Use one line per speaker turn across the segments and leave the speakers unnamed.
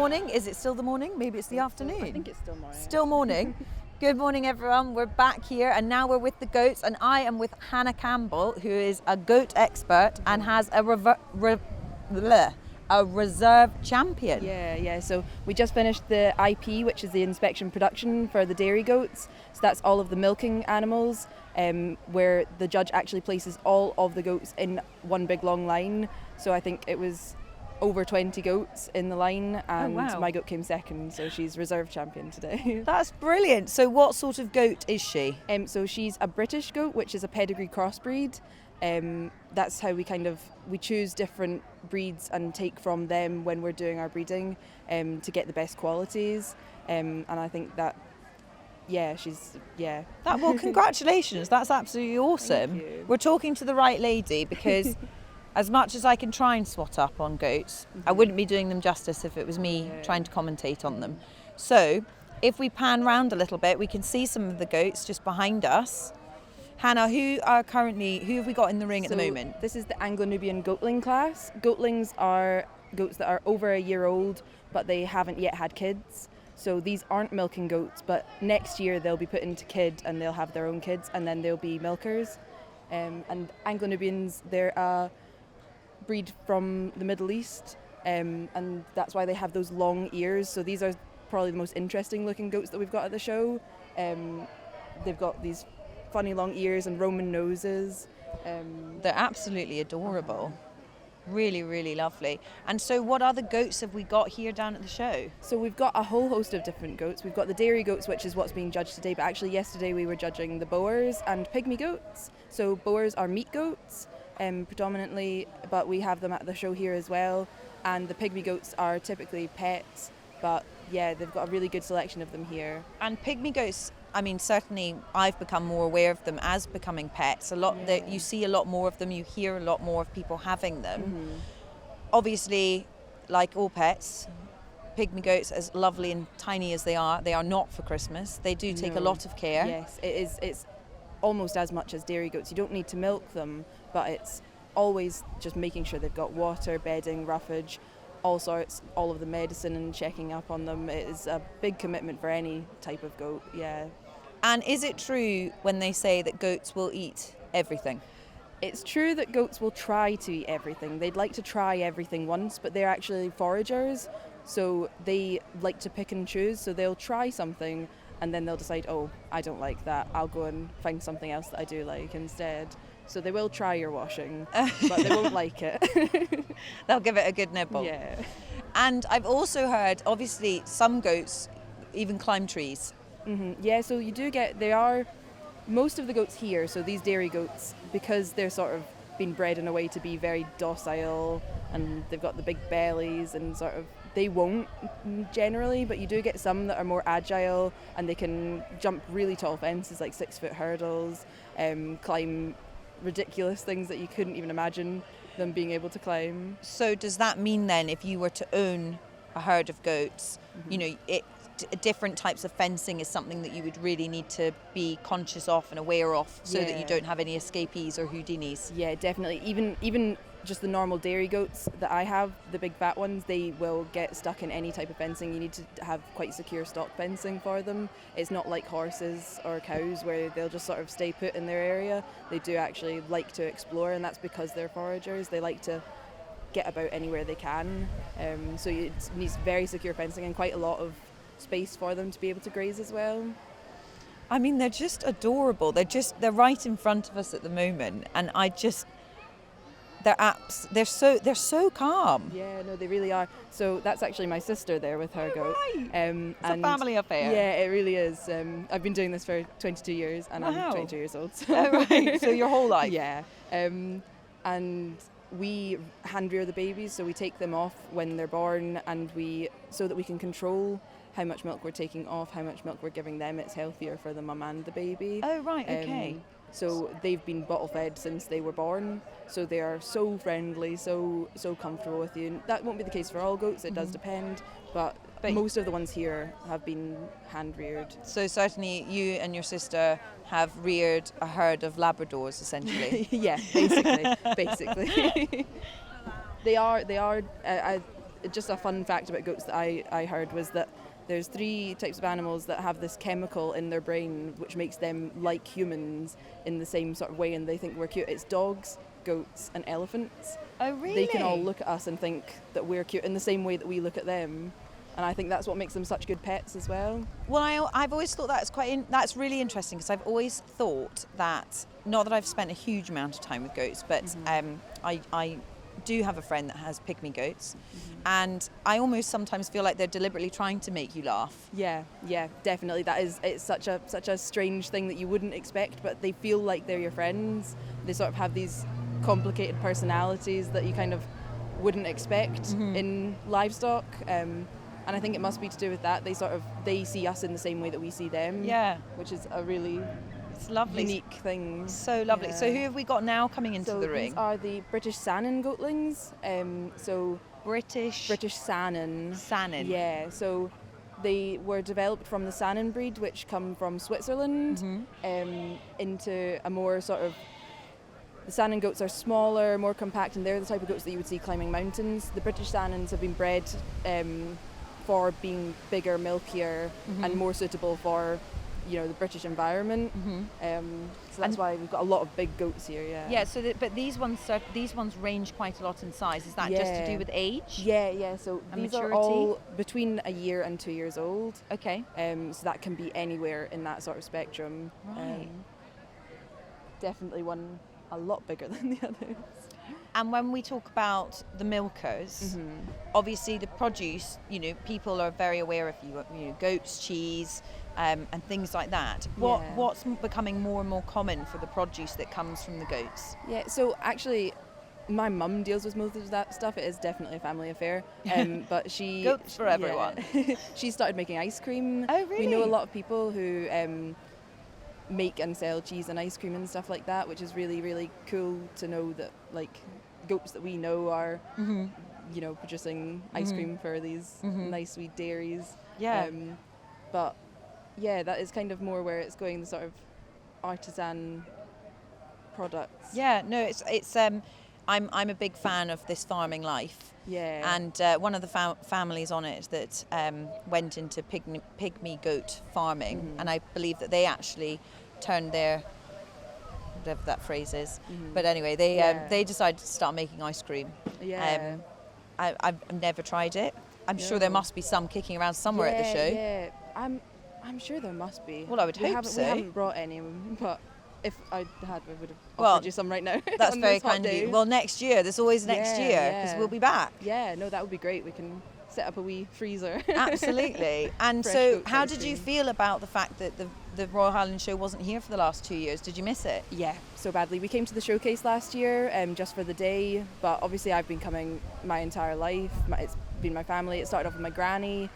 morning. Is it still the morning? Maybe it's the afternoon.
I think it's still morning.
Still morning. Good morning, everyone. We're back here, and now we're with the goats, and I am with Hannah Campbell, who is a goat expert and has a reserve champion.
Yeah. So we just finished the IP, which is the inspection production for the dairy goats. So that's all of the milking animals, where the judge actually places all of the goats in one big long line. So I think it was over 20 goats in the line, and my goat came second, so she's reserve champion today.
That's brilliant. So what sort of goat is she?
So she's a British goat, which is a pedigree crossbreed. That's how we choose different breeds and take from them when we're doing our breeding, to get the best qualities. And I think that,
Well, congratulations. That's absolutely awesome.
Thank you.
We're talking to the right lady, because as much as I can try and swat up on goats, I wouldn't be doing them justice if it was me trying to commentate on them. So if we pan round a little bit, we can see some of the goats just behind us. Hannah, who have we got in the ring at the moment?
This is the Anglo-Nubian goatling class. Goatlings are goats that are over a year old, but they haven't yet had kids. So these aren't milking goats, but next year they'll be put into kid and they'll have their own kids, and then they'll be milkers. And Anglo-Nubians, they're a breed from the Middle East, and that's why they have those long ears. So these are probably the most interesting looking goats that we've got at the show. They've got these funny long ears and Roman noses.
They're absolutely adorable. Really, really lovely. And so what other goats have we got here down at the show?
So we've got a whole host of different goats. We've got the dairy goats, which is what's being judged today, but actually yesterday we were judging the Boers and pygmy goats. So Boers are meat goats, predominantly, but we have them at the show here as well. And the pygmy goats are typically pets, but yeah, they've got a really good selection of them here.
And pygmy goats, I mean, certainly I've become more aware of them as becoming pets. That you see a lot more of them, you hear a lot more of people having them. Obviously, like all pets, pygmy goats, as lovely and tiny as they are not for Christmas. They do take a lot of care.
Yes, it is. It's almost as much as dairy goats. You don't need to milk them, but it's always just making sure they've got water, bedding, roughage, all sorts, all of the medicine and checking up on them. It is a big commitment for any type of goat, yeah.
And is it true when they say that goats will eat everything?
It's true that goats will try to eat everything. They'd like to try everything once, but they're actually foragers, so they like to pick and choose. So they'll try something and then they'll decide, oh, I don't like that, I'll go and find something else that I do like instead. So they will try your washing, but they won't like it.
They'll give it a good nibble.
Yeah.
And I've also heard, obviously, some goats even climb trees.
Yeah, so you do get, most of the goats here, so these dairy goats, because they're sort of been bred in a way to be very docile and they've got the big bellies and sort of, they won't generally, but you do get some that are more agile and they can jump really tall fences like 6-foot hurdles, climb ridiculous things that you couldn't even imagine them being able to climb.
So does that mean then if you were to own a herd of goats, you know, different types of fencing is something that you would really need to be conscious of and aware of, so that you don't have any escapees or Houdinis?
Yeah, definitely. Even just the normal dairy goats that I have, the big fat ones, they will get stuck in any type of fencing. You need to have quite secure stock fencing for them. It's not like horses or cows where they'll just sort of stay put in their area. They do actually like to explore, and that's because they're foragers. They like to get about anywhere they can. So it needs very secure fencing and quite a lot of space for them to be able to graze as well.
I mean, they're just adorable. They're right in front of us at the moment, and they're so calm.
Yeah, no, they really are. So that's actually my sister there with her goat.
Right. It's a family affair.
Yeah, it really is. I've been doing this for 22 years and I'm 22 years old. So.
Oh, right. So your whole life.
Yeah. And we hand rear the babies, so we take them off when they're born, and so that we can control how much milk we're taking off, how much milk we're giving them. It's healthier for the mum and the baby.
Oh, right, okay.
So they've been bottle fed since they were born, so they are so friendly, so comfortable with you. And that won't be the case for all goats, it does depend, but most of the ones here have been hand reared. So
certainly you and your sister have reared a herd of Labradors, essentially.
Yeah, basically. They are just a fun fact about goats that I heard was that there's 3 types of animals that have this chemical in their brain which makes them like humans in the same sort of way, and they think we're cute. It's dogs, goats and elephants.
Oh, really?
They can all look at us and think that we're cute in the same way that we look at them. And I think that's what makes them such good pets as well.
Well, I've always thought that's really interesting, because I've always thought that, not that I've spent a huge amount of time with goats, but I do have a friend that has pygmy goats, and I almost sometimes feel like they're deliberately trying to make you laugh.
Yeah, definitely. It's such a strange thing that you wouldn't expect, but they feel like they're your friends. They sort of have these complicated personalities that you kind of wouldn't expect in livestock. And I think it must be to do with that. They see us in the same way that we see them.
Yeah.
Which is a really
lovely,
unique thing.
So lovely.
Yeah.
So who have we got now coming into the ring?
These are the British Saanen goatlings.
British
Saanen.
Saanen.
Yeah. So they were developed from the Saanen breed, which come from Switzerland, into a more sort of. The Saanen goats are smaller, more compact, and they're the type of goats that you would see climbing mountains. The British Saanens have been bred for being bigger, milkier, and more suitable for, the British environment. So that's why we've got a lot of big goats here. Yeah.
Yeah. So, but these ones range quite a lot in size. Is that just to do with age?
Yeah. So
and
these
maturity?
are all between a year and 2 years old.
Okay.
So that can be anywhere in that sort of spectrum.
Right.
Definitely one a lot bigger than the others.
And when we talk about the milkers, obviously the produce, people are very aware of goats, cheese, and things like that. What's becoming more and more common for the produce that comes from the goats?
Yeah, so actually, my mum deals with most of that stuff. It is definitely a family affair. But she
goats for everyone.
She started making ice cream.
Oh, really?
We know a lot of people who make and sell cheese and ice cream and stuff like that, which is really, really cool to know that goats that we know are producing ice cream for these nice sweet dairies.
Yeah.
But yeah, that is kind of more where it's going, the sort of artisan products.
Yeah, no, it's I'm a big fan of this farming life.
Yeah.
And one of the families on it that went into pygmy goat farming, and I believe that they actually turned their, whatever that phrase is, but anyway, they decided to start making ice cream.
Yeah.
I've never tried it. I'm sure there must be some kicking around somewhere at the show.
Yeah, I'm sure there must be.
Well, I would hope so.
We haven't brought any, but if I had, I would have offered you some right now.
That's very kind of you. Well, next year. There's always next year, because we'll be back.
Yeah, no, that would be great. We can set up a wee freezer.
Absolutely. And
Fresh
so
goat
how
ice
did you
cream.
feel about the fact that the Royal Highland show wasn't here for the last 2 years? Did you miss it?
Yeah, so badly. We came to the showcase last year just for the day, but obviously I've been coming my entire life. It's been my family. It started off with my granny.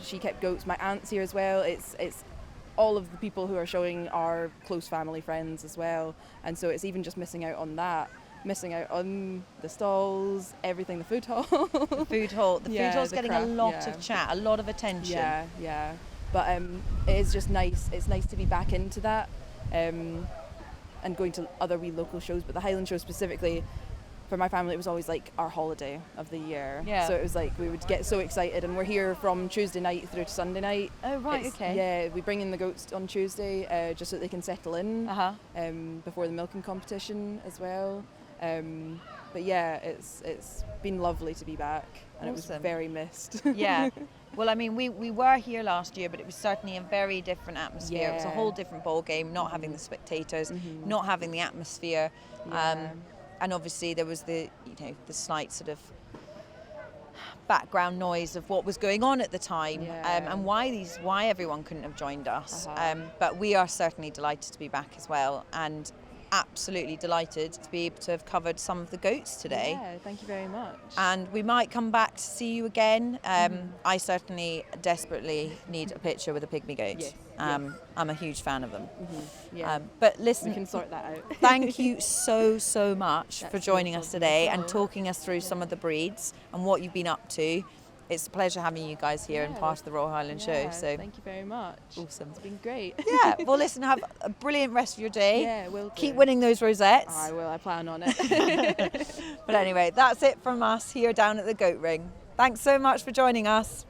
She kept goats. My aunt's here as well. It's all of the people who are showing are close family friends as well, and so it's even just missing out on that, missing out on the stalls, everything, the food hall.
The food hall's getting a lot of chat, a lot of attention.
Yeah, but it is just nice. It's nice to be back into that, and going to other wee local shows, but the Highland show specifically, for my family, it was always like our holiday of the year.
Yeah.
So it was like we would get so excited, and we're here from Tuesday night through to Sunday night.
Oh, right, okay.
Yeah, we bring in the goats on Tuesday just so that they can settle in before the milking competition as well. But yeah, it's been lovely to be back, and
Awesome.
It was very missed.
Yeah. Well, I mean, we were here last year, but it was certainly a very different atmosphere.
Yeah.
It was a whole different ball game, not having the spectators, not having the atmosphere.
Yeah.
And obviously there was the slight sort of background noise of what was going on at the time, and why everyone couldn't have joined us. But we are certainly delighted to be back as well, and absolutely delighted to be able to have covered some of the goats today.
Yeah, thank you very much.
And we might come back to see you again. I certainly desperately need a picture with a pygmy goat.
Yes.
I'm a huge fan of them.
Yeah.
But listen,
We can sort that out.
thank you so much for
That's
joining
no
us
problem
today
at
and
all.
talking us through some of the breeds and what you've been up to. It's a pleasure having you guys here and
Yeah.
part of the Royal Highland show. So
thank you very much.
Awesome.
It's been great.
Yeah, well listen, have a brilliant rest of your day.
Yeah, will do.
Keep winning those rosettes.
I will. I plan on it.
But anyway, that's it from us here down at the Goat Ring. Thanks so much for joining us.